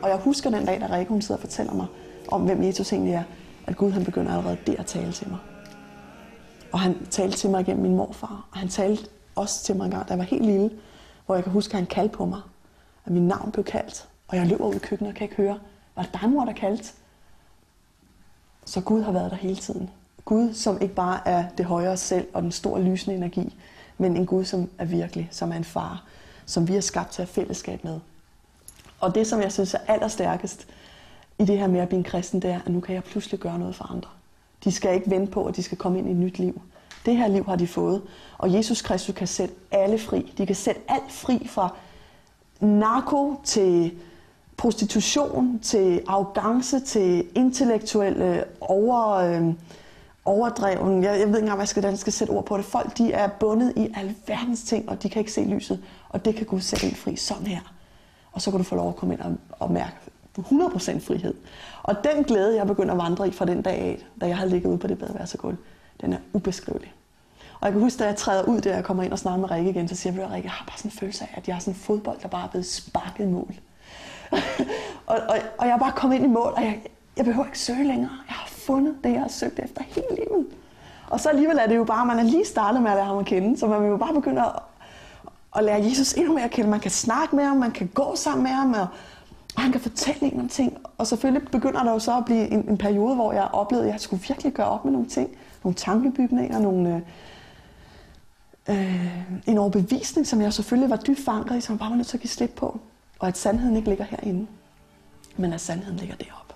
Og jeg husker den dag, da Rikke hun sidder og fortæller mig om, hvem Jesus egentlig er, at Gud han begynder allerede der at tale til mig. Og han talte til mig igennem min morfar, og han talte også til mig en gang, da jeg var helt lille, hvor jeg kan huske, at han kaldte på mig, at min navn blev kaldt, og jeg løber ud i køkkenet og kan ikke høre, var det dig, mor, der kaldte? Så Gud har været der hele tiden. Gud, som ikke bare er det højere selv og den store lysende energi, men en Gud, som er virkelig, som er en far, som vi er skabt til at fællesskab med. Og det, som jeg synes er allerstærkest i det her med at blive en kristen, det er, at nu kan jeg pludselig gøre noget for andre. De skal ikke vente på, at de skal komme ind i et nyt liv. Det her liv har de fået. Og Jesus Kristus kan sætte alle fri. De kan sætte alt fri fra narko til prostitution, til arrogance, til intellektuelle overdreven. Jeg ved ikke engang, hvad jeg skal sætte ord på det. Folk, de er bundet i alverdens ting, og de kan ikke se lyset. Og det kan Gud sætte en fri sådan her. Og så kan du få lov at komme ind og mærke 100% frihed. Og den glæde, jeg begynder at vandre i fra den dag af, da jeg har ligget ude på det badeværelsegulv, den er ubeskrivelig. Og jeg kan huske, da jeg træder ud, da jeg kommer ind og snakker med Rikke igen, så siger jeg, Rikke, jeg har bare sådan en følelse af, at jeg er sådan en fodbold, der bare er blevet sparket i mål. og jeg er bare kommet ind i mål, og jeg behøver ikke søge længere. Jeg har fundet det, jeg har søgt efter hele livet. Og så alligevel er det jo bare, man er lige startet med at lære ham at kende, så man vil jo bare begynde at lære Jesus endnu mere at kende. Man kan snakke med ham, man kan gå sammen med ham, og han kan fortælle en om ting. Og selvfølgelig begynder der jo så at blive en periode, hvor jeg oplevede, at jeg skulle virkelig gøre op med nogle ting. Nogle tankebygninger, en overbevisning, som jeg selvfølgelig var dybt forankret i, som jeg bare var nødt til at give slip på. Og at sandheden ikke ligger herinde, men at sandheden ligger deroppe.